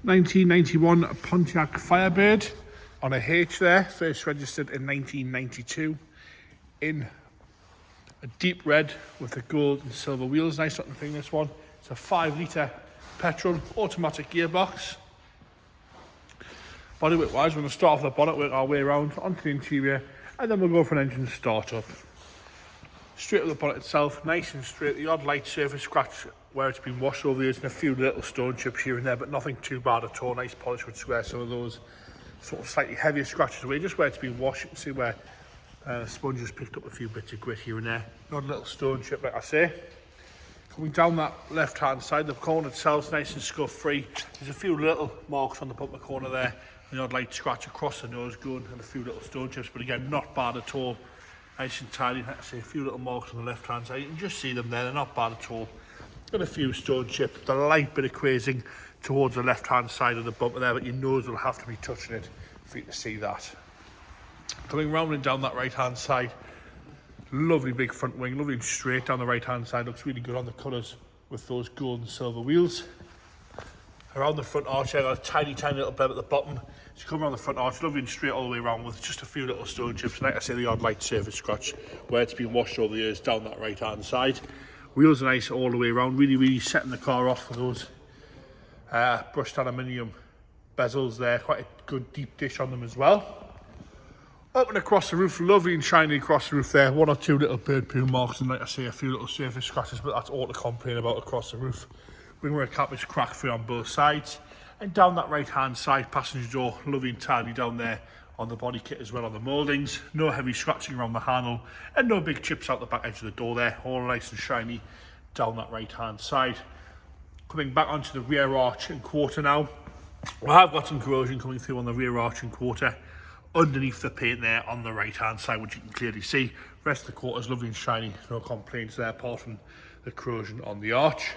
1991 Pontiac Firebird on a H there, first registered in 1992 in a deep red with the gold and silver wheels. Nice looking thing, this one. It's a 5 litre petrol automatic gearbox. Bodywork wise, we're going to start off the bonnet, work our way around onto the interior, and then we'll go for an engine start up. Straight up the bonnet itself, nice and straight. The odd light surface scratch where it's been washed over the years, and a few little stone chips here and there, but nothing too bad at all. Nice polish would square some of those sort of slightly heavier scratches away, just where it's been washed. You can see where the sponge has picked up a few bits of grit here and there. Not a little stone chip, like I say. Coming down that left hand side, the corner itself is nice and scuff free. There's a few little marks on the bumper corner there, the odd light scratch across the nose gun, and a few little stone chips, but again, not bad at all. Nice and tidy. Like I say, a few little marks on the left hand side. You can just see them there, they're not bad at all. Got a few stone chips, the light bit of crazing towards the left hand side of the bumper there, but your nose will have to be touching it for you to see that. Coming round and down that right hand side, lovely big front wing, lovely and straight down the right hand side. Looks really good on the colours with those gold and silver wheels. Around the front arch, I got a tiny little bleb at the bottom. As you come around the front arch, lovely and straight all the way around with just a few little stone chips. Like I say, the odd light surface scratch where it's been washed over the years down that right hand side. Wheels are nice all the way around, really setting the car off for those brushed aluminium bezels there. Quite a good deep dish on them as well. Up and across the roof, lovely and shiny across the roof there. One or two little bird poo marks, and like I say, a few little surface scratches, but that's all to complain about across the roof. Wing mirror cap is crack free on both sides. And down that right hand side, passenger door, lovely and tidy down there on the body kit as well on the mouldings. No heavy scratching around the handle, and no big chips out the back edge of the door there. All nice and shiny down that right hand side. Coming back onto the rear arch and quarter now. We have got some corrosion coming through on the rear arch and quarter underneath the paint there on the right hand side, which you can clearly see. Rest of the quarter is lovely and shiny, no complaints there apart from the corrosion on the arch.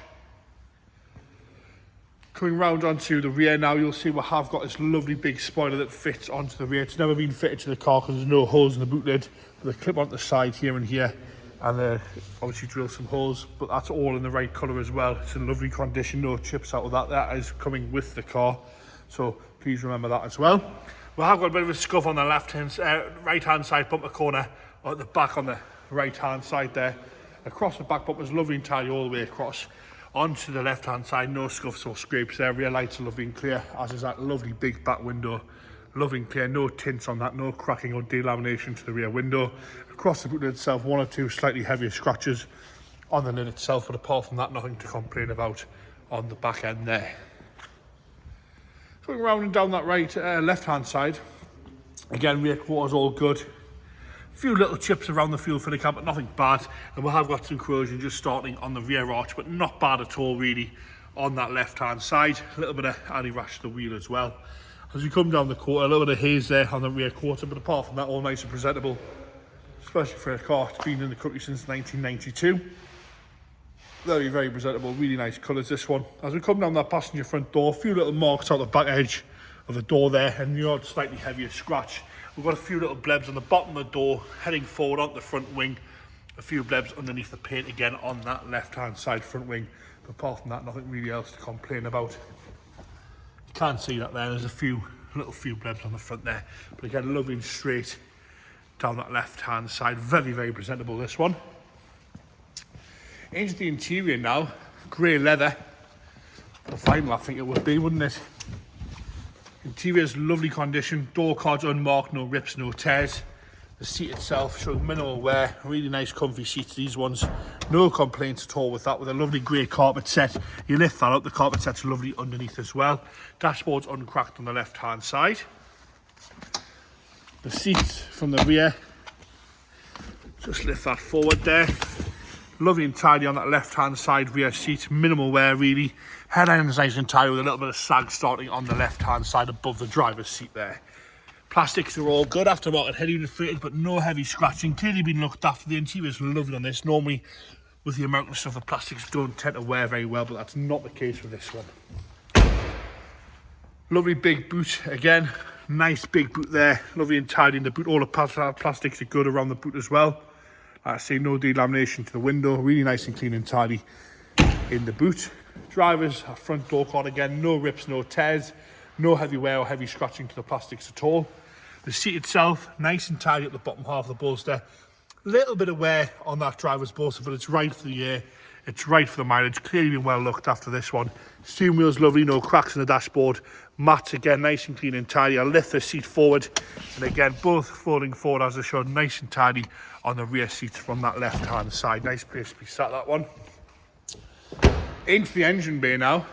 Coming round onto the rear now, you'll see we have got this lovely big spoiler that fits onto the rear. It's never been fitted to the car because there's no holes in the boot lid, but they clip onto the side here and here, and obviously drill some holes, but that's all in the right colour as well. It's in lovely condition, no chips out of that. That is coming with the car, so please remember that as well. We have got a bit of a scuff on the right hand side bumper corner, at the back on the right hand side there. Across the back bumper is lovely and tidy all the way across. Onto the left hand side, no scuffs or scrapes there. Rear lights are lovely and clear, as is that lovely big back window. Lovely and clear, no tints on that, no cracking or delamination to the rear window. Across the boot lid itself, one or two slightly heavier scratches on the lid itself, but apart from that, nothing to complain about on the back end there. Going around and down that left hand side, again, rear quarters all good. A few little chips around the fuel filling cap, but nothing bad. And we have got some corrosion just starting on the rear arch, but not bad at all really on that left hand side. A little bit of anti-rash to the wheel as well. As we come down the quarter, a little bit of haze there on the rear quarter, but apart from that, all nice and presentable, especially for a car that's been in the country since 1992. Very presentable, really nice colours this one. As we come down that passenger front door, a few little marks out the back edge of the door there, and the odd slightly heavier scratch. We've got a few little blebs on the bottom of the door, heading forward onto the front wing. A few blebs underneath the paint again on that left hand side front wing. But apart from that, nothing really else to complain about. You can see that there, there's a few blebs on the front there. But again, lovely and straight down that left hand side. Very presentable, this one. Into the interior now, grey leather. The final, I think it would be, wouldn't it? Interior's lovely condition, door cards unmarked, no rips, no tears. The seat itself shows minimal wear, really nice comfy seats, these ones. No complaints at all with that, with a lovely grey carpet set. You lift that up, the carpet set's lovely underneath as well. Dashboard's uncracked on the left hand side. The seats from the rear, just lift that forward there. Lovely and tidy on that left hand side rear seat, minimal wear really. Headline is nice and tidy with a little bit of sag starting on the left hand side above the driver's seat there. Plastics are all good, aftermarket head unit fitted, but no heavy scratching. Clearly been looked after. The interior's lovely on this. Normally with the American stuff, the plastics don't tend to wear very well, but that's not the case with this one. Lovely big boot again, nice big boot there, lovely and tidy in the boot. All the plastics are good around the boot as well. Like I say, no delamination to the window, really nice and clean and tidy in the boot. Driver's front door card again, no rips, no tears, no heavy wear or heavy scratching to the plastics at all. The seat itself, nice and tidy at the bottom half of the bolster. Little bit of wear on that driver's bolster, but it's right for the year. It's right for the mileage. Clearly been well looked after this one. Steering wheel's lovely, no cracks in the dashboard. Mats again, nice and clean and tidy. I'll lift the seat forward, and again, both folding forward as I showed, nice and tidy on the rear seats from that left-hand side. Nice place to be sat, that one. Into the engine bay now.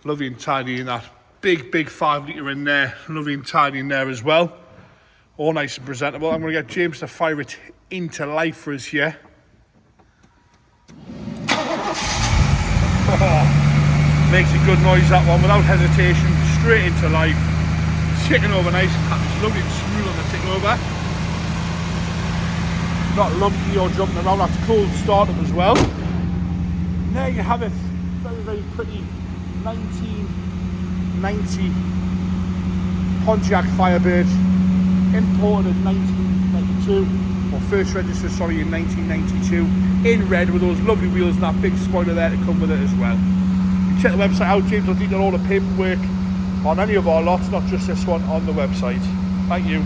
Lovely and tidy in that big 5 litre in there. Lovely and tidy in there as well. All nice and presentable. I'm going to get James to fire it into life for us here. Oh, makes a good noise, that one, without hesitation. Straight into life. Ticking over nice and happy. It's lovely and smooth on the tick over. Not lumpy or jumping around. That's cold startup as well. And there you have it. Very pretty 1990 Pontiac Firebird, imported in 1992, or first registered, sorry, in 1992, in red with those lovely wheels and that big spoiler there to come with it as well. You check the website out, James will detail all the paperwork on any of our lots, not just this one, on the website. Thank you.